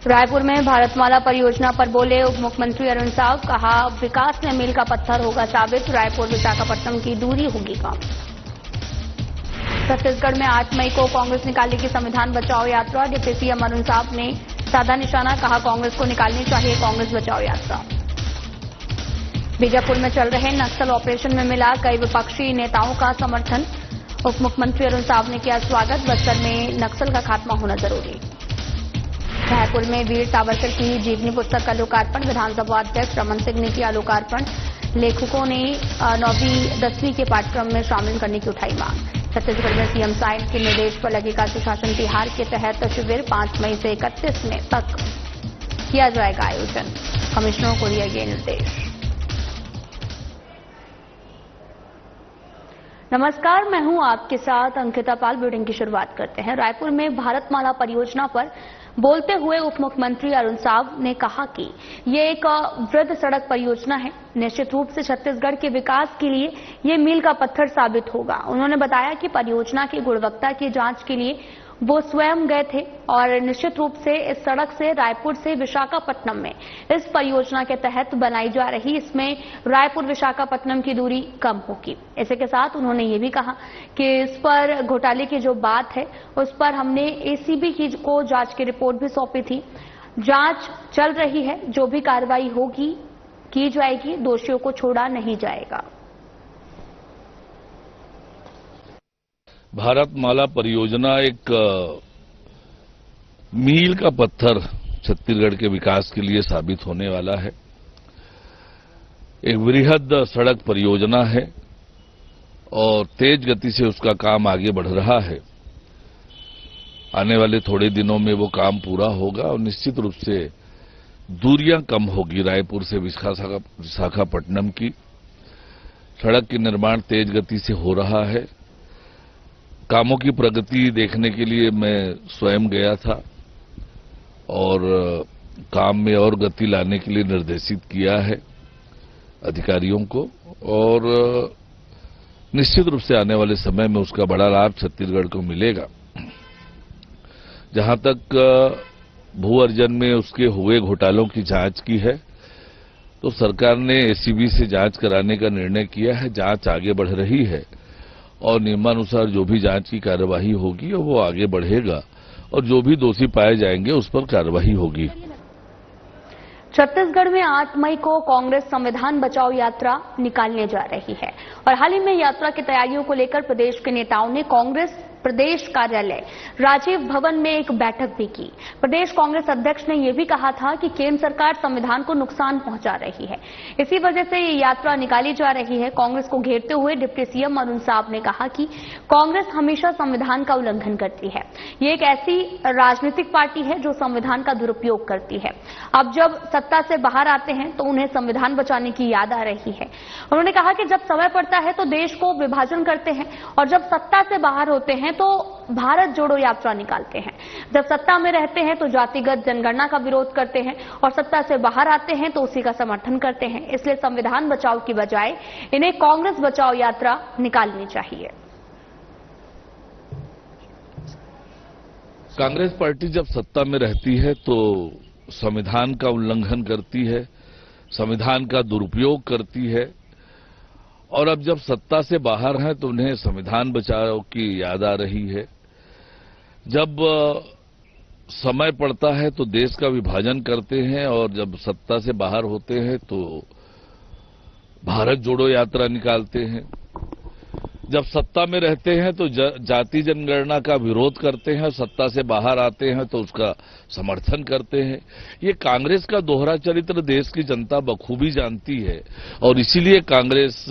रायपुर में भारतमाला परियोजना पर बोले उप मुख्यमंत्री अरुण साव। कहा, विकास में मील का पत्थर होगा साबित, रायपुर विशाखापट्टनम की दूरी होगी कम। छत्तीसगढ़ में 8 मई को कांग्रेस निकालेगी संविधान बचाओ यात्रा। डिप्टी सीएम अरुण साव ने साधा निशाना। कहा, कांग्रेस को निकालनी चाहिए कांग्रेस बचाओ यात्रा। बीजापुर में चल रहे नक्सल ऑपरेशन में मिला कई विपक्षी नेताओं का समर्थन। उप मुख्यमंत्री अरुण साव ने किया स्वागत। बस्तर में नक्सल का खात्मा होना जरूरी। रायपुर में वीर सावरकर की जीवनी पुस्तक का लोकार्पण। विधानसभा अध्यक्ष रमन सिंह ने किया लोकार्पण। लेखकों ने 9वीं 10वीं के पाठ्यक्रम में शामिल करने की उठाई मांग। छत्तीसगढ़ में सीएम साइंस के निर्देश पर लगेगा सुशासन तिहार के तहत शिविर। 5 मई से 31 मई तक किया जाएगा आयोजन। कमिश्नरों को दिए गए निर्देश। नमस्कार, मैं हूं आपके साथ अंकिता पाल। बुलेटिन की शुरुआत करते हैं। रायपुर में भारतमाला परियोजना पर बोलते हुए उप मुख्यमंत्री अरुण साव ने कहा कि ये एक वृहद सड़क परियोजना है। निश्चित रूप से छत्तीसगढ़ के विकास के लिए ये मील का पत्थर साबित होगा। उन्होंने बताया कि परियोजना की गुणवत्ता की जांच के लिए वो स्वयं गए थे और निश्चित रूप से इस सड़क से रायपुर से विशाखापट्टनम में इस परियोजना के तहत बनाई जा रही इसमें रायपुर विशाखापट्टनम की दूरी कम होगी। इसी के साथ उन्होंने ये भी कहा कि इस पर घोटाले की जो बात है उस पर हमने एसीबी को जांच की रिपोर्ट भी सौंपी थी। जांच चल रही है, जो भी कार्रवाई होगी की जाएगी, दोषियों को छोड़ा नहीं जाएगा। भारतमाला परियोजना एक मील का पत्थर छत्तीसगढ़ के विकास के लिए साबित होने वाला है। एक वृहद सड़क परियोजना है और तेज गति से उसका काम आगे बढ़ रहा है। आने वाले थोड़े दिनों में वो काम पूरा होगा और निश्चित रूप से दूरियां कम होगी। रायपुर से विशाखापट्टनम की सड़क के निर्माण तेज गति से हो रहा है। कामों की प्रगति देखने के लिए मैं स्वयं गया था और काम में और गति लाने के लिए निर्देशित किया है अधिकारियों को और निश्चित रूप से आने वाले समय में उसका बड़ा लाभ छत्तीसगढ़ को मिलेगा। जहां तक भू अर्जन में उसके हुए घोटालों की जांच की है तो सरकार ने एसीबी से जांच कराने का निर्णय किया है। जांच आगे बढ़ रही है और नियमानुसार जो भी जांच की कार्यवाही होगी वो आगे बढ़ेगा और जो भी दोषी पाए जाएंगे उस पर कार्यवाही होगी। छत्तीसगढ़ में 8 मई को कांग्रेस संविधान बचाओ यात्रा निकालने जा रही है और हाल ही में यात्रा की तैयारियों को लेकर प्रदेश के नेताओं ने कांग्रेस प्रदेश कार्यालय राजीव भवन में एक बैठक भी की। प्रदेश कांग्रेस अध्यक्ष ने यह भी कहा था कि केंद्र सरकार संविधान को नुकसान पहुंचा रही है, इसी वजह से ये यात्रा निकाली जा रही है। कांग्रेस को घेरते हुए डिप्टी सीएम अरुण साव ने कहा कि कांग्रेस हमेशा संविधान का उल्लंघन करती है। ये एक ऐसी राजनीतिक पार्टी है जो संविधान का दुरुपयोग करती है। अब जब सत्ता से बाहर आते हैं तो उन्हें संविधान बचाने की याद आ रही है। उन्होंने कहा कि जब समय पड़ता है तो देश को विभाजन करते हैं और जब सत्ता से बाहर होते हैं तो भारत जोड़ो यात्रा निकालते हैं। जब सत्ता में रहते हैं तो जातिगत जनगणना का विरोध करते हैं और सत्ता से बाहर आते हैं तो उसी का समर्थन करते हैं। इसलिए संविधान बचाओ की बजाय इन्हें कांग्रेस बचाओ यात्रा निकालनी चाहिए। कांग्रेस पार्टी जब सत्ता में रहती है तो संविधान का उल्लंघन करती है, संविधान का दुरुपयोग करती है और अब जब सत्ता से बाहर हैं तो उन्हें संविधान बचाओ की याद आ रही है। जब समय पड़ता है तो देश का विभाजन करते हैं और जब सत्ता से बाहर होते हैं तो भारत जोड़ो यात्रा निकालते हैं। जब सत्ता में रहते हैं तो जाति जनगणना का विरोध करते हैं, सत्ता से बाहर आते हैं तो उसका समर्थन करते हैं। ये कांग्रेस का दोहरा चरित्र देश की जनता बखूबी जानती है और इसीलिए कांग्रेस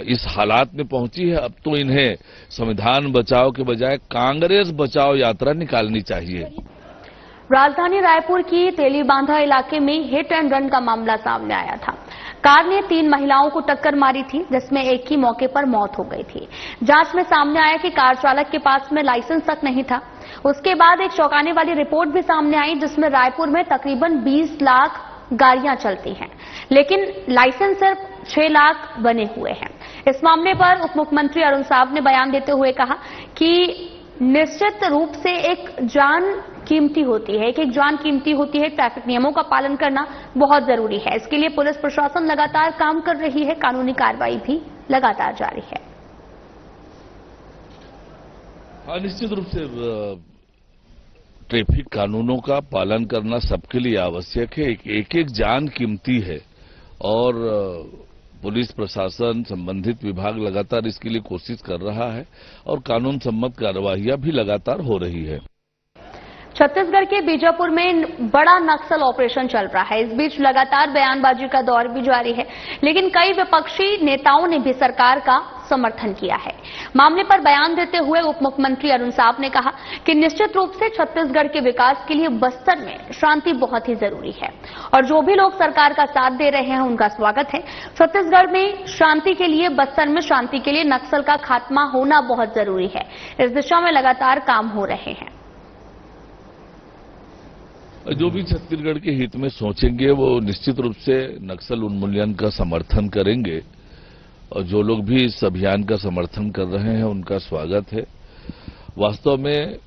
इस हालात में पहुंची है। अब तो इन्हें संविधान बचाओ के बजाय कांग्रेस बचाओ यात्रा निकालनी चाहिए। राजधानी रायपुर की तेलीबांधा इलाके में हिट एंड रन का मामला सामने आया था। कार ने 3 महिलाओं को टक्कर मारी थी जिसमें एक की मौके पर मौत हो गई थी। जांच में सामने आया कि कार चालक के पास में लाइसेंस तक नहीं था। उसके बाद एक चौंकाने वाली रिपोर्ट भी सामने आई जिसमें रायपुर में तकरीबन 20 लाख गाड़ियां चलती हैं, लेकिन लाइसेंस सिर्फ 6 लाख बने हुए हैं। इस मामले पर उप मुख्यमंत्री अरुण साव ने बयान देते हुए कहा कि निश्चित रूप से एक जान कीमती होती है, एक एक जान कीमती होती है। ट्रैफिक नियमों का पालन करना बहुत जरूरी है। इसके लिए पुलिस प्रशासन लगातार काम कर रही है, कानूनी कार्रवाई भी लगातार जारी है। हाँ, निश्चित रूप से ट्रैफिक कानूनों का पालन करना सबके लिए आवश्यक है। एक एक जान कीमती है और पुलिस प्रशासन, संबंधित विभाग लगातार इसके लिए कोशिश कर रहा है और कानून सम्मत कार्रवाइयां भी लगातार हो रही है। छत्तीसगढ़ के बीजापुर में बड़ा नक्सल ऑपरेशन चल रहा है। इस बीच लगातार बयानबाजी का दौर भी जारी है, लेकिन कई विपक्षी नेताओं ने भी सरकार का समर्थन किया है। मामले पर बयान देते हुए उप मुख्यमंत्री अरुण साव ने कहा कि निश्चित रूप से छत्तीसगढ़ के विकास के लिए बस्तर में शांति बहुत ही जरूरी है और जो भी लोग सरकार का साथ दे रहे हैं उनका स्वागत है। छत्तीसगढ़ में शांति के लिए, बस्तर में शांति के लिए नक्सल का खात्मा होना बहुत जरूरी है। इस दिशा में लगातार काम हो रहे हैं। जो भी छत्तीसगढ़ के हित में सोचेंगे वो निश्चित रूप से नक्सल उन्मूलन का समर्थन करेंगे और जो लोग भी इस अभियान का समर्थन कर रहे हैं उनका स्वागत है। वास्तव में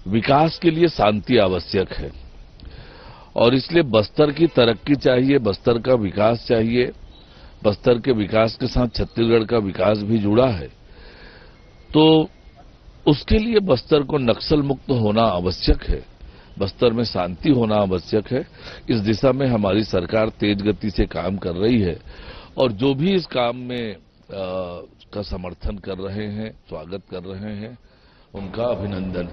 विकास के लिए शांति आवश्यक है और इसलिए बस्तर की तरक्की चाहिए, बस्तर का विकास चाहिए। बस्तर के विकास के साथ छत्तीसगढ़ का विकास भी जुड़ा है, तो उसके लिए बस्तर को नक्सल मुक्त होना आवश्यक है, बस्तर में शांति होना आवश्यक है। इस दिशा में हमारी सरकार तेज गति से काम कर रही है और जो भी इस काम में का समर्थन कर रहे हैं, स्वागत कर रहे हैं, उनका अभिनंदन।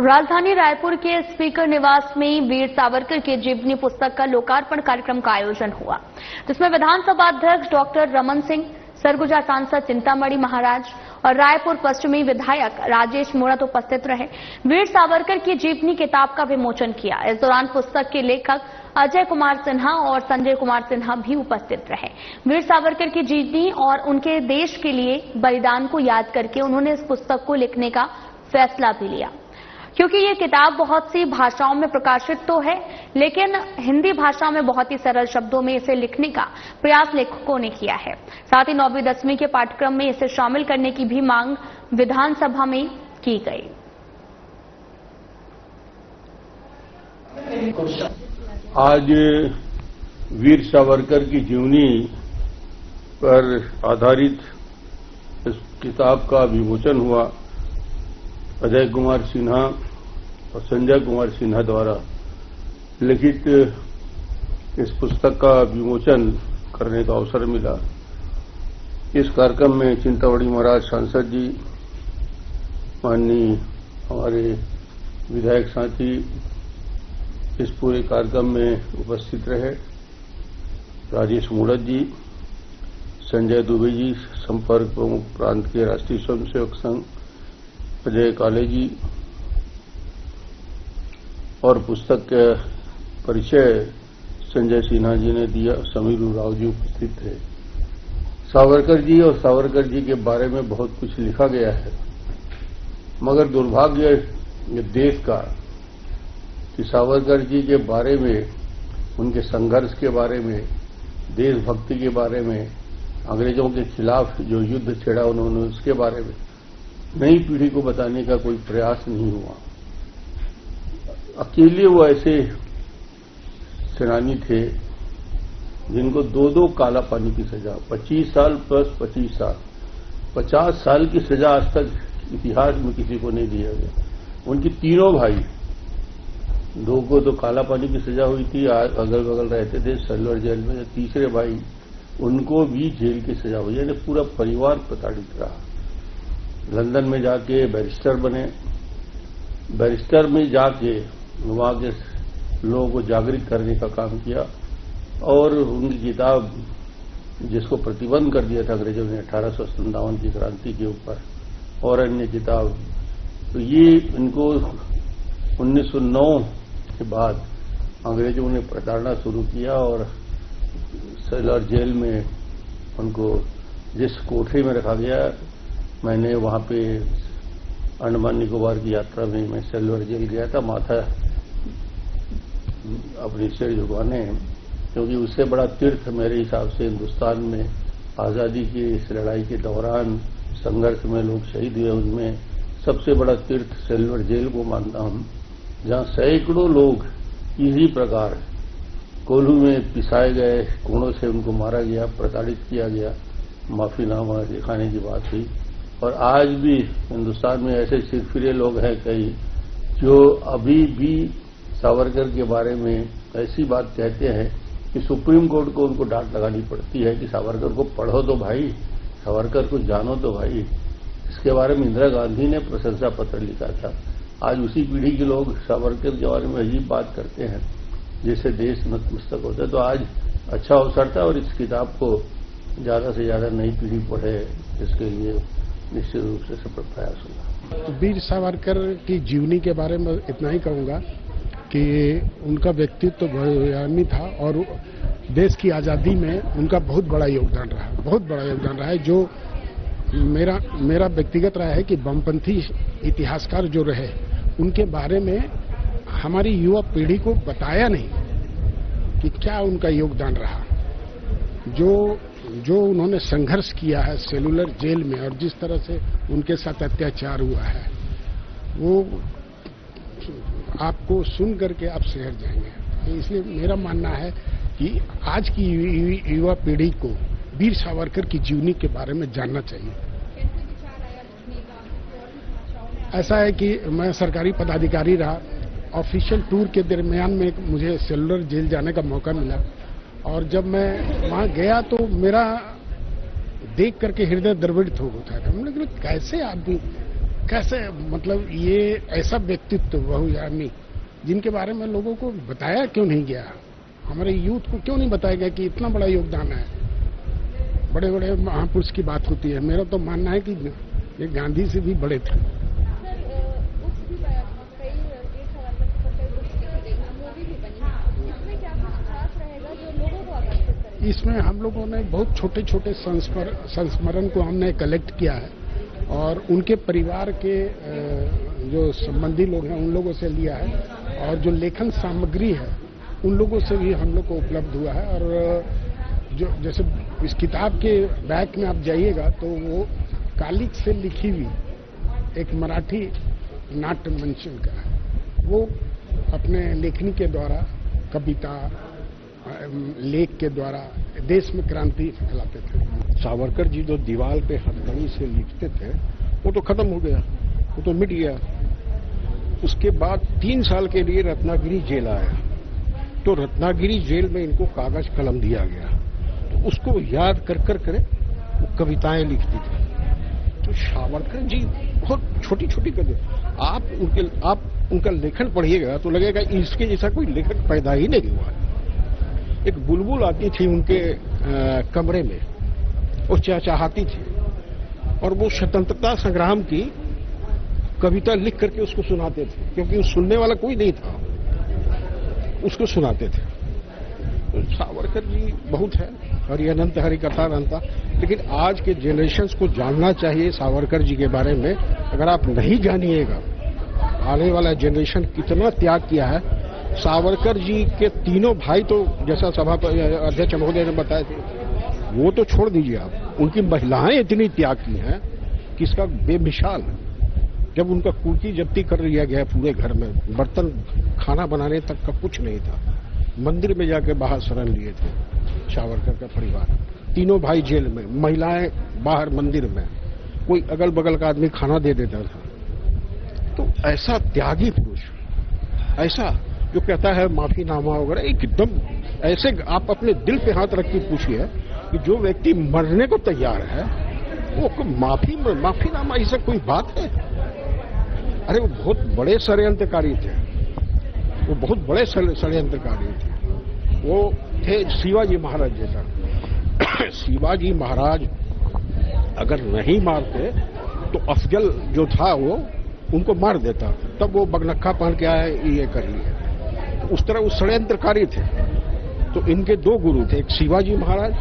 राजधानी रायपुर के स्पीकर निवास में वीर सावरकर की जीवनी पुस्तक का लोकार्पण कार्यक्रम का आयोजन हुआ, जिसमें विधानसभा अध्यक्ष डॉक्टर रमन सिंह, सरगुजा सांसद चिंतामणि महाराज और रायपुर पश्चिमी विधायक राजेश मूणत उपस्थित रहे। वीर सावरकर की जीवनी किताब का विमोचन किया। इस दौरान पुस्तक के लेखक अजय कुमार सिन्हा और संजय कुमार सिन्हा भी उपस्थित रहे। वीर सावरकर की जीवनी और उनके देश के लिए बलिदान को याद करके उन्होंने इस पुस्तक को लिखने का फैसला भी लिया, क्योंकि ये किताब बहुत सी भाषाओं में प्रकाशित तो है, लेकिन हिंदी भाषा में बहुत ही सरल शब्दों में इसे लिखने का प्रयास लेखकों ने किया है। साथ ही 9वीं 10वीं के पाठ्यक्रम में इसे शामिल करने की भी मांग विधानसभा में की गई। आज वीर सावरकर की जीवनी पर आधारित इस किताब का विमोचन हुआ। अजय कुमार सिन्हा और संजय कुमार सिन्हा द्वारा लिखित इस पुस्तक का विमोचन करने का अवसर मिला। इस कार्यक्रम में चिंतामणि महाराज सांसद जी, माननीय हमारे विधायक साथी इस पूरे कार्यक्रम में उपस्थित रहे। राजेश मूणत जी, संजय दुबे जी, संपर्क प्रमुख प्रांत के राष्ट्रीय स्वयंसेवक संघ, अजय काले जी, और पुस्तक का परिचय संजय सिन्हा जी ने दिया। समीर राव जी उपस्थित थे। सावरकर जी और सावरकर जी के बारे में बहुत कुछ लिखा गया है, मगर दुर्भाग्य ये देश का कि सावरकर जी के बारे में, उनके संघर्ष के बारे में, देशभक्ति के बारे में, अंग्रेजों के खिलाफ जो युद्ध छेड़ा उन्होंने, उसके बारे में नई पीढ़ी को बताने का कोई प्रयास नहीं हुआ। अकेले वो ऐसे सेनानी थे जिनको 2-2 काला पानी की सजा, 25 साल प्लस 25 साल, 50 साल की सजा आज तक इतिहास में किसी को नहीं दिया गया। उनके तीनों भाई, 2 को तो काला पानी की सजा हुई थी, अगल बगल रहते थे सेलुलर जेल में। तीसरे भाई, उनको भी जेल की सजा हुई, यानी पूरा परिवार प्रताड़ित रहा। लंदन में जाके बैरिस्टर बने, बैरिस्टर में जाके वहां के लोगों को जागृत करने का काम किया और उनकी किताब, जिसको प्रतिबंध कर दिया था अंग्रेजों ने 1857 की क्रांति के ऊपर, और अन्य किताब, तो ये इनको 1909 के बाद अंग्रेजों ने प्रताड़ना शुरू किया और सेलुलर जेल में उनको जिस कोठरी में रखा गया, मैंने वहां पे अंडमान निकोबार की यात्रा में मैं सेलुलर जेल गया था, माथा अपनी सिर झुकाने, क्योंकि उससे बड़ा तीर्थ मेरे हिसाब से हिंदुस्तान में आज़ादी की इस लड़ाई के दौरान संघर्ष में लोग शहीद हुए, उनमें सबसे बड़ा तीर्थ सेलुलर जेल को मानता हूं, जहां सैकड़ों लोग इसी प्रकार कोल्हू में पिसाए गए, कोड़ों से उनको मारा गया, प्रताड़ित किया गया, माफीनामा दिखाने की बात हुई। और आज भी हिंदुस्तान में ऐसे सिरफिरे लोग हैं कई जो अभी भी सावरकर के बारे में ऐसी बात कहते हैं कि सुप्रीम कोर्ट को उनको डांट लगानी पड़ती है कि सावरकर को पढ़ो तो भाई, सावरकर को जानो तो भाई। इसके बारे में इंदिरा गांधी ने प्रशंसा पत्र लिखा था। आज उसी पीढ़ी के लोग सावरकर के बारे में अजीब बात करते हैं, जिससे देश नतमस्तक होता है। तो आज अच्छा अवसर था और इस किताब को ज्यादा से ज्यादा नई पीढ़ी पढ़े, इसके लिए निश्चित रूप से सफल प्रयास होगा। वीर सावरकर की जीवनी के बारे में इतना ही कहूंगा कि उनका व्यक्तित्व बहुआयामी था और देश की आजादी में उनका बहुत बड़ा योगदान रहा, बहुत बड़ा योगदान रहा है। जो मेरा व्यक्तिगत राय है कि वामपंथी इतिहासकार जो रहे उनके बारे में हमारी युवा पीढ़ी को बताया नहीं कि क्या उनका योगदान रहा। जो उन्होंने संघर्ष किया है सेलुलर जेल में और जिस तरह से उनके साथ अत्याचार हुआ है, वो आपको सुन करके आप शहर जाएंगे। इसलिए मेरा मानना है कि आज की युवा पीढ़ी को वीर सावरकर की जीवनी के बारे में जानना चाहिए। ऐसा है कि मैं सरकारी पदाधिकारी रहा, ऑफिशियल टूर के दरमियान में मुझे सेलुलर जेल जाने का मौका मिला और जब मैं वहां गया तो मेरा देख करके हृदय द्रवित हो गया था। मतलब कैसे आदमी, कैसे मतलब ये ऐसा व्यक्तित्व बहुआयामी जिनके बारे में लोगों को बताया क्यों नहीं गया, हमारे यूथ को क्यों नहीं बताया गया कि इतना बड़ा योगदान है। बड़े बड़े महापुरुष की बात होती है, मेरा तो मानना है कि ये गांधी से भी बड़े थे। इसमें हम लोगों ने बहुत छोटे छोटे संस्मरण को हमने कलेक्ट किया है और उनके परिवार के जो संबंधी लोग हैं उन लोगों से लिया है और जो लेखन सामग्री है उन लोगों से भी हम लोग को उपलब्ध हुआ है। और जो जैसे इस किताब के बैक में आप जाइएगा तो वो कालिक से लिखी हुई एक मराठी नाट्य मंचन का है, वो अपने लेखनी के द्वारा, कविता लेख के द्वारा देश में क्रांति फैलाते थे। सावरकर जी जो दीवार पे हथकड़ी से लिखते थे वो तो खत्म हो गया, वो तो मिट गया। उसके बाद 3 साल के लिए रत्नागिरी जेल आया, तो रत्नागिरी जेल में इनको कागज कलम दिया गया, तो उसको याद कर वो कविताएं लिखती थी। तो सावरकर जी बहुत छोटी छोटी कविता, आप उनका लेखन पढ़िएगा तो लगेगा इसके जैसा कोई लेखक पैदा ही नहीं हुआ। एक बुलबुल आती थी उनके कमरे में, वो चहचहाती थी और वो स्वतंत्रता संग्राम की कविता लिख करके उसको सुनाते थे, क्योंकि उस सुनने वाला कोई नहीं था, उसको सुनाते थे। तो सावरकर जी बहुत है, हरि अनंत हरि कथा अनंता। लेकिन आज के जनरेशन्स को जानना चाहिए सावरकर जी के बारे में। अगर आप नहीं जानिएगा आने वाला जनरेशन कितना त्याग किया है। सावरकर जी के तीनों भाई तो जैसा सभापति अध्यक्ष महोदय ने बताया थे, वो तो छोड़ दीजिए आप, उनकी महिलाएं इतनी त्याग की हैं कि इसका बेमिसाल। जब उनका कुर्की जब्ती कर लिया गया पूरे घर में, बर्तन खाना बनाने तक का कुछ नहीं था, मंदिर में जाके बाहर शरण लिए थे सावरकर का परिवार। तीनों भाई जेल में, महिलाएं बाहर मंदिर में, कोई अगल बगल का आदमी खाना दे देता था। तो ऐसा त्यागी पुरुष, ऐसा जो कहता है माफीनामा वगैरह, एकदम ऐसे आप अपने दिल पे हाथ रख के पूछिए कि जो व्यक्ति मरने को तैयार है वो माफीनामा ऐसा कोई बात है? अरे वो बहुत बड़े षड्यंत्रकारी थे, वो बहुत बड़े षड्यंत्रकारी थे। वो थे शिवाजी महाराज जैसा। शिवाजी महाराज अगर नहीं मारते तो अफजल जो था वो उनको मार देता, तब वो बगनक्खा पहन के आए ये कर लिए। उस तरह वो षड्यंत्रकारी थे। तो इनके 2 गुरु थे, एक शिवाजी महाराज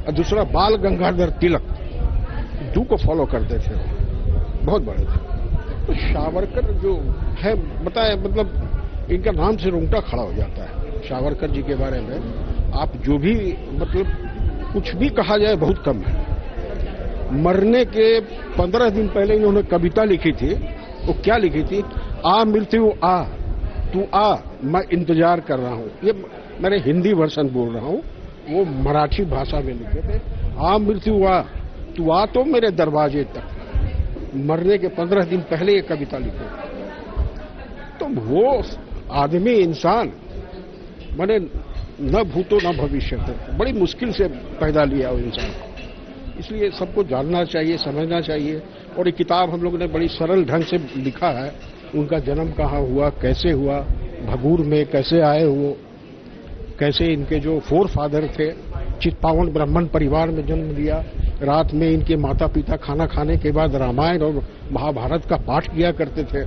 और दूसरा बाल गंगाधर तिलक, 2 को फॉलो करते थे, बहुत बड़े थे। तो सावरकर जो है बताए, मतलब इनका नाम से रोंगटा खड़ा हो जाता है। सावरकर जी के बारे में आप जो भी मतलब कुछ भी कहा जाए बहुत कम है। मरने के 15 दिन पहले इन्होंने कविता लिखी थी वो क्या लिखी थी? आ मृत्यु आ, तू आ, मैं इंतजार कर रहा हूँ। ये मैंने हिंदी वर्जन बोल रहा हूँ, वो मराठी भाषा में लिखे थे। आ मृत्यु आ, तू आ तो मेरे दरवाजे तक। मरने के 15 दिन पहले ये कविता लिखी। तो वो आदमी, इंसान मैंने न भूतो न भविष्य, बड़ी मुश्किल से पैदा लिया वो इंसान को। इसलिए सबको जानना चाहिए, समझना चाहिए। और ये किताब हम लोगों ने बड़ी सरल ढंग से लिखा है। उनका जन्म कहाँ हुआ, कैसे हुआ, भगूर में कैसे आए वो, कैसे इनके जो फोर फादर थे, चित्पावन ब्राह्मण परिवार में जन्म लिया। रात में इनके माता पिता खाना खाने के बाद रामायण और महाभारत का पाठ किया करते थे।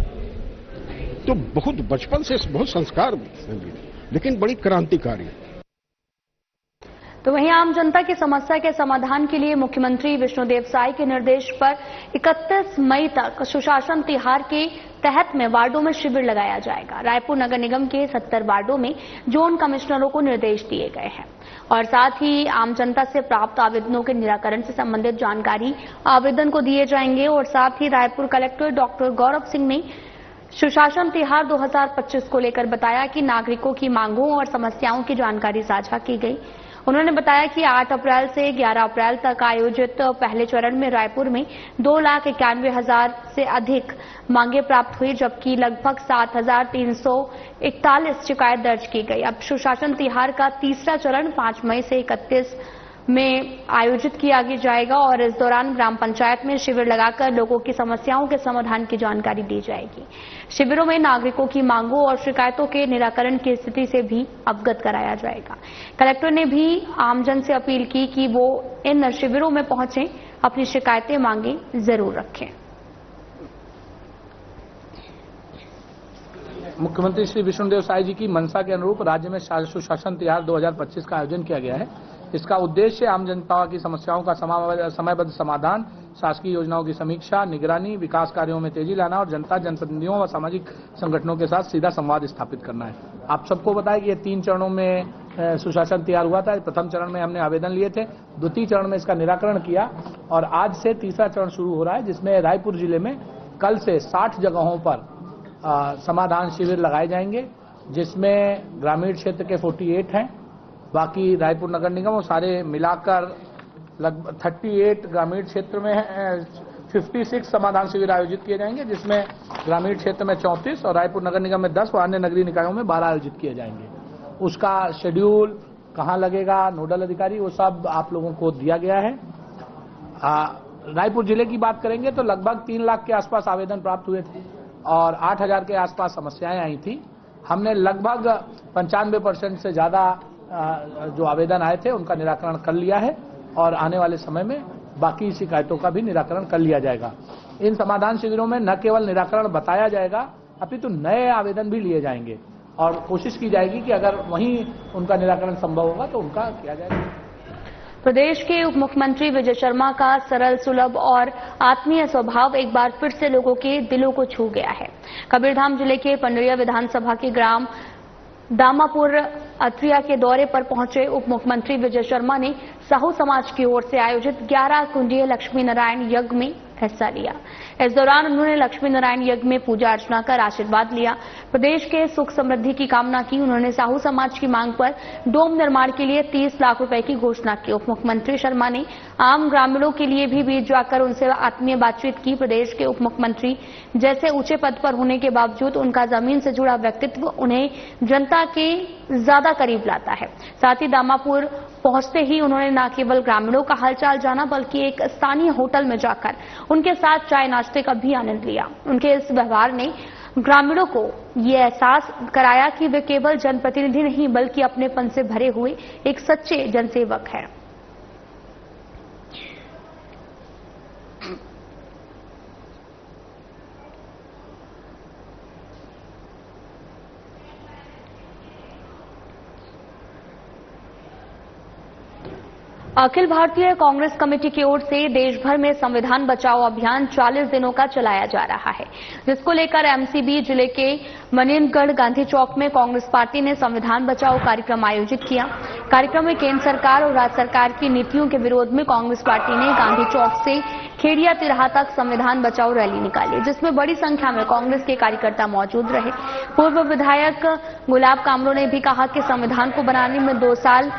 तो बहुत बचपन से बहुत संस्कार, लेकिन बड़ी क्रांतिकारी। तो वहीं आम जनता की समस्या के समाधान के लिए मुख्यमंत्री विष्णुदेव साय के निर्देश पर 31 मई तक सुशासन तिहार के तहत में वार्डों में शिविर लगाया जाएगा। रायपुर नगर निगम के 70 वार्डों में जोन कमिश्नरों को निर्देश दिए गए हैं और साथ ही आम जनता से प्राप्त आवेदनों के निराकरण से संबंधित जानकारी आवेदन को दिए जाएंगे। और साथ ही रायपुर कलेक्टर डॉक्टर गौरव सिंह ने सुशासन तिहार 2025 को लेकर बताया कि नागरिकों की मांगों और समस्याओं की जानकारी साझा की गई। उन्होंने बताया कि 8 अप्रैल से 11 अप्रैल तक आयोजित पहले चरण में रायपुर में 2,91,000 से अधिक मांगे प्राप्त हुई, जबकि लगभग 7,341 शिकायत दर्ज की गई। अब सुशासन तिहार का तीसरा चरण 5 मई से 31 में आयोजित किया जाएगा और इस दौरान ग्राम पंचायत में शिविर लगाकर लोगों की समस्याओं के समाधान की जानकारी दी जाएगी। शिविरों में नागरिकों की मांगों और शिकायतों के निराकरण की स्थिति से भी अवगत कराया जाएगा। कलेक्टर ने भी आमजन से अपील की कि वो इन शिविरों में पहुंचे, अपनी शिकायतें मांगे जरूर रखें। मुख्यमंत्री श्री विष्णुदेव साय जी की मंशा के अनुरूप राज्य में सुशासन तिहार 2025 का आयोजन किया गया है। इसका उद्देश्य आम जनता की समस्याओं का समयबद्ध समाधान, शासकीय योजनाओं की समीक्षा, निगरानी, विकास कार्यों में तेजी लाना और जनता, जनप्रतिनिधियों व सामाजिक संगठनों के साथ सीधा संवाद स्थापित करना है। आप सबको बताएं कि ये 3 चरणों में सुशासन तिहार हुआ था। प्रथम चरण में हमने आवेदन लिए थे, द्वितीय चरण में इसका निराकरण किया और आज से तीसरा चरण शुरू हो रहा है, जिसमें रायपुर जिले में कल से 60 जगहों पर समाधान शिविर लगाए जाएंगे, जिसमें ग्रामीण क्षेत्र के 48 हैं, बाकी रायपुर नगर निगम और सारे मिलाकर लगभग 38 ग्रामीण क्षेत्र में 56 समाधान शिविर आयोजित किए जाएंगे, जिसमें ग्रामीण क्षेत्र में 34 और रायपुर नगर निगम में 10 और अन्य नगरीय निकायों में 12 आयोजित किए जाएंगे। उसका शेड्यूल कहाँ लगेगा, नोडल अधिकारी, वो सब आप लोगों को दिया गया है। रायपुर जिले की बात करेंगे तो लगभग 3 लाख के आसपास आवेदन प्राप्त हुए थे और 8,000 के आसपास समस्याएं आई थी। हमने लगभग 95% से ज्यादा जो आवेदन आए थे उनका निराकरण कर लिया है और आने वाले समय में बाकी शिकायतों का भी निराकरण कर लिया जाएगा। इन समाधान शिविरों में न केवल निराकरण बताया जाएगा, अपितु नए आवेदन भी लिए जाएंगे और कोशिश की जाएगी कि अगर वहीं उनका निराकरण संभव होगा तो उनका किया जाएगा। प्रदेश के उप मुख्यमंत्री विजय शर्मा का सरल, सुलभ और आत्मीय स्वभाव एक बार फिर से लोगों के दिलों को छू गया है। कबीरधाम जिले के पंडरिया विधानसभा के ग्राम दामापुर अत्रिया के दौरे पर पहुंचे उप मुख्यमंत्री विजय शर्मा ने साहू समाज की ओर से आयोजित 11 कुंडीय लक्ष्मी नारायण यज्ञ में हिस्सा लिया। इस दौरान उन्होंने लक्ष्मी नारायण यज्ञ में पूजा अर्चना कर आशीर्वाद लिया, प्रदेश के सुख समृद्धि की कामना की। उन्होंने साहू समाज की मांग पर डोम निर्माण के लिए 30 लाख रुपए की घोषणा की। उप मुख्यमंत्री शर्मा ने आम ग्रामीणों के लिए भी बीच जाकर उनसे आत्मीय बातचीत की। प्रदेश के उप मुख्यमंत्री जैसे ऊंचे पद पर होने के बावजूद उनका जमीन से जुड़ा व्यक्तित्व उन्हें जनता के ज्यादा करीब लाता है। साथ ही दामापुर पहुंचते ही उन्होंने न केवल ग्रामीणों का हालचाल जाना बल्कि एक स्थानीय होटल में जाकर उनके साथ चाय नाश्ते का भी आनंद लिया। उनके इस व्यवहार ने ग्रामीणों को ये एहसास कराया कि वे केवल जनप्रतिनिधि नहीं बल्कि अपनेपन से भरे हुए एक सच्चे जनसेवक हैं। अखिल भारतीय कांग्रेस कमेटी की ओर से देश भर में संविधान बचाओ अभियान 40 दिनों का चलाया जा रहा है, जिसको लेकर एमसीबी जिले के मनीनगढ़ गांधी चौक में कांग्रेस पार्टी ने संविधान बचाओ कार्यक्रम आयोजित किया। कार्यक्रम में केंद्र सरकार और राज्य सरकार की नीतियों के विरोध में कांग्रेस पार्टी ने गांधी चौक से खेड़िया तिराहा तक संविधान बचाओ रैली निकाली, जिसमें बड़ी संख्या में कांग्रेस के कार्यकर्ता मौजूद रहे। पूर्व विधायक गुलाब कामरो ने भी कहा कि संविधान को बनाने में 2 साल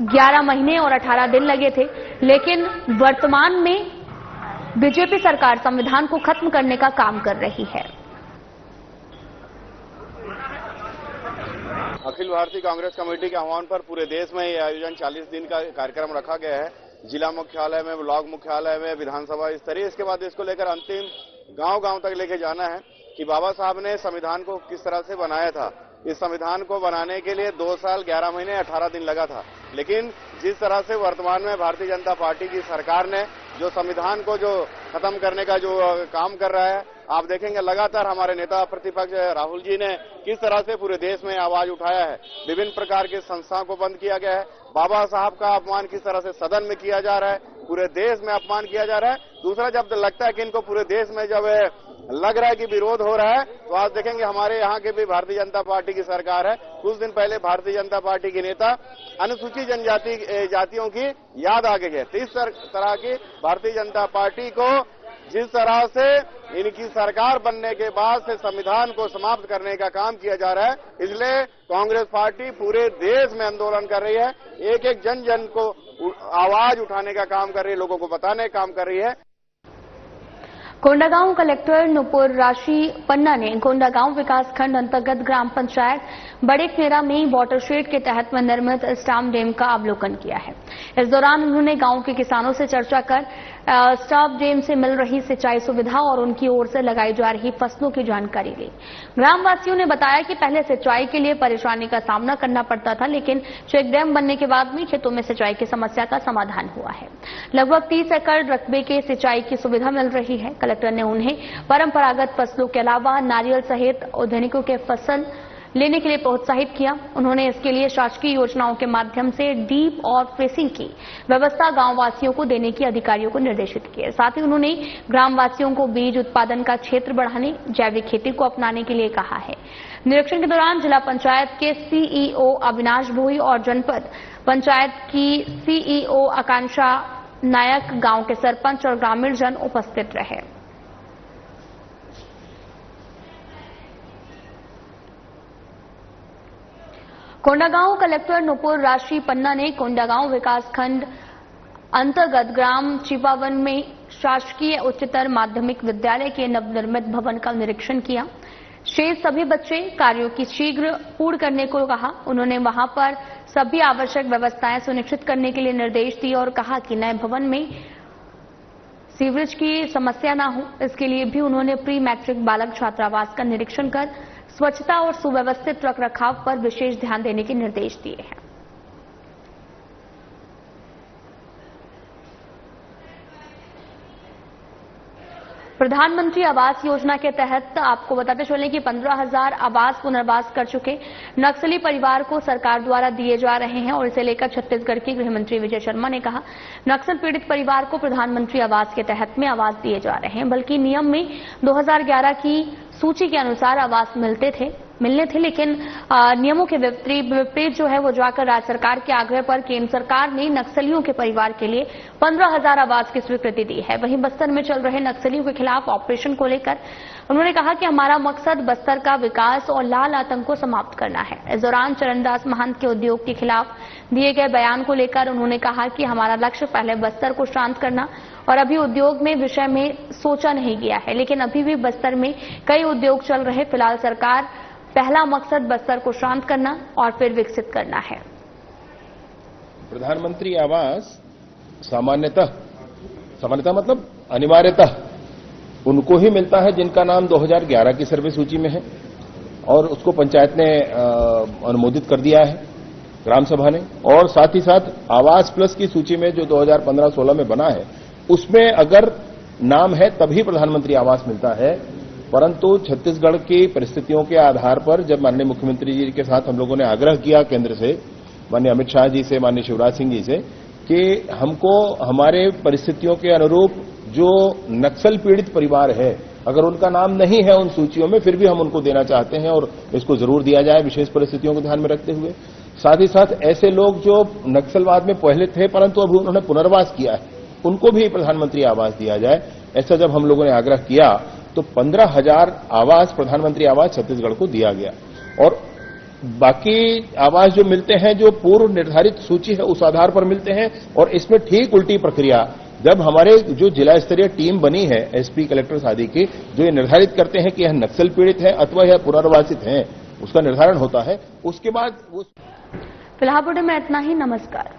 11 महीने और 18 दिन लगे थे, लेकिन वर्तमान में बीजेपी सरकार संविधान को खत्म करने का काम कर रही है। अखिल भारतीय कांग्रेस कमेटी के आह्वान पर पूरे देश में यह आयोजन 40 दिन का कार्यक्रम रखा गया है। जिला मुख्यालय में, ब्लॉक मुख्यालय में, विधानसभा स्तरीय, इसके बाद इसको लेकर अंतिम गांव-गांव तक लेके जाना है कि बाबा साहब ने संविधान को किस तरह से बनाया था। इस संविधान को बनाने के लिए 2 साल 11 महीने 18 दिन लगा था, लेकिन जिस तरह से वर्तमान में भारतीय जनता पार्टी की सरकार ने जो संविधान को जो खत्म करने का जो काम कर रहा है, आप देखेंगे लगातार हमारे नेता प्रतिपक्ष राहुल जी ने किस तरह से पूरे देश में आवाज उठाया है। विभिन्न प्रकार की संस्थाओं को बंद किया गया है। बाबा साहब का अपमान किस तरह से सदन में किया जा रहा है, पूरे देश में अपमान किया जा रहा है। दूसरा, जब लगता है कि इनको पूरे देश में जब लग रहा है कि विरोध हो रहा है, तो आज देखेंगे हमारे यहाँ के भी भारतीय जनता पार्टी की सरकार है। कुछ दिन पहले भारतीय जनता पार्टी के नेता अनुसूचित जनजाति जातियों की याद आ गई है। तो इस तरह की भारतीय जनता पार्टी को जिस तरह से इनकी सरकार बनने के बाद से संविधान को समाप्त करने का काम किया जा रहा है, इसलिए कांग्रेस पार्टी पूरे देश में आंदोलन कर रही है। एक एक जन जन को आवाज उठाने का काम कर रही है, लोगों को बताने का काम कर रही है। कोंडागांव कलेक्टर नुपुर राशि पन्ना ने कोंडागांव विकासखंड अंतर्गत ग्राम पंचायत बड़े खेरा में वाटरशेड के तहत में निर्मित स्टाम डैम का अवलोकन किया है। इस दौरान उन्होंने गांव के किसानों से चर्चा कर स्टाम डैम से मिल रही सिंचाई सुविधा और उनकी ओर से लगाई जा रही फसलों की जानकारी ली। ग्रामवासियों ने बताया कि पहले सिंचाई के लिए परेशानी का सामना करना पड़ता था, लेकिन चेक डैम बनने के बाद में खेतों में सिंचाई की समस्या का समाधान हुआ है। लगभग 30 एकड़ रकबे के सिंचाई की सुविधा मिल रही है। कलेक्टर ने उन्हें परंपरागत फसलों के अलावा नारियल सहित औद्योगिकों के फसल लेने के लिए प्रोत्साहित किया। उन्होंने इसके लिए शासकीय योजनाओं के माध्यम से डीप और फ्रेसिंग की व्यवस्था गांववासियों को देने की अधिकारियों को निर्देशित किए। साथ ही उन्होंने ग्रामवासियों को बीज उत्पादन का क्षेत्र बढ़ाने, जैविक खेती को अपनाने के लिए कहा है। निरीक्षण के दौरान जिला पंचायत के सीईओ अविनाश भोई और जनपद पंचायत की सीईओ आकांक्षा नायक, गांव के सरपंच और ग्रामीण जन उपस्थित रहे। कोंडागांव कलेक्टर नुपुर राशि पन्ना ने कोंडागांव विकासखंड अंतर्गत ग्राम चिपावन में शासकीय उच्चतर माध्यमिक विद्यालय के नवनिर्मित भवन का निरीक्षण किया। शेष सभी बच्चे कार्यों की शीघ्र पूर्ण करने को कहा। उन्होंने वहां पर सभी आवश्यक व्यवस्थाएं सुनिश्चित करने के लिए निर्देश दिए और कहा कि नए भवन में सीवरेज की समस्या न हो, इसके लिए भी उन्होंने प्री मैट्रिक बालक छात्रावास का निरीक्षण कर स्वच्छता और सुव्यवस्थित रखरखाव पर विशेष ध्यान देने के निर्देश दिए हैं। प्रधानमंत्री आवास योजना के तहत आपको बताते चलें कि 15,000 आवास पुनर्वास कर चुके नक्सली परिवार को सरकार द्वारा दिए जा रहे हैं और इसे लेकर छत्तीसगढ़ के गृह मंत्री विजय शर्मा ने कहा, नक्सल पीड़ित परिवार को प्रधानमंत्री आवास के तहत में आवास दिए जा रहे हैं, बल्कि नियम में 2011 की सूची के अनुसार आवास मिलने थे, लेकिन नियमों के विपरीत जो है वो जाकर राज्य सरकार के आग्रह पर केंद्र सरकार ने नक्सलियों के परिवार के लिए 15,000 आवास की स्वीकृति दी है। वहीं बस्तर में चल रहे नक्सलियों के खिलाफ ऑपरेशन को लेकर उन्होंने कहा कि हमारा मकसद बस्तर का विकास और लाल आतंक को समाप्त करना है। इस दौरान चरणदास महंत के उद्योग के खिलाफ दिए गए बयान को लेकर उन्होंने कहा कि हमारा लक्ष्य पहले बस्तर को शांत करना और अभी उद्योग में विषय में सोचा नहीं गया है, लेकिन अभी भी बस्तर में कई उद्योग चल रहे। फिलहाल सरकार पहला मकसद बस्तर को शांत करना और फिर विकसित करना है। प्रधानमंत्री आवास सामान्यतः मतलब अनिवार्यतः उनको ही मिलता है जिनका नाम 2011 की सर्वे सूची में है और उसको पंचायत ने अनुमोदित कर दिया है, ग्राम सभा ने। और साथ ही साथ आवास प्लस की सूची में जो 2015-16 में बना है उसमें अगर नाम है तभी प्रधानमंत्री आवास मिलता है। परंतु छत्तीसगढ़ की परिस्थितियों के आधार पर जब माननीय मुख्यमंत्री जी के साथ हम लोगों ने आग्रह किया केंद्र से, माननीय अमित शाह जी से, माननीय शिवराज सिंह जी से, कि हमको हमारे परिस्थितियों के अनुरूप जो नक्सल पीड़ित परिवार है अगर उनका नाम नहीं है उन सूचियों में, फिर भी हम उनको देना चाहते हैं और इसको जरूर दिया जाए विशेष परिस्थितियों को ध्यान में रखते हुए। साथ ही साथ ऐसे लोग जो नक्सलवाद में पहले थे परंतु अभी उन्होंने पुनर्वास किया है उनको भी प्रधानमंत्री आवास दिया जाए। ऐसा जब हम लोगों ने आग्रह किया तो 15,000 आवास प्रधानमंत्री आवास छत्तीसगढ़ को दिया गया और बाकी आवास जो मिलते हैं जो पूर्व निर्धारित सूची है उस आधार पर मिलते हैं। और इसमें ठीक उल्टी प्रक्रिया जब हमारे जो जिला स्तरीय टीम बनी है एसपी कलेक्टर्स आदि की जो ये निर्धारित करते हैं कि यह नक्सल पीड़ित है अथवा यह पुनर्वासित हैं उसका निर्धारण होता है उसके बाद वो फिलहाल बुलेटिन में इतना ही। नमस्कार।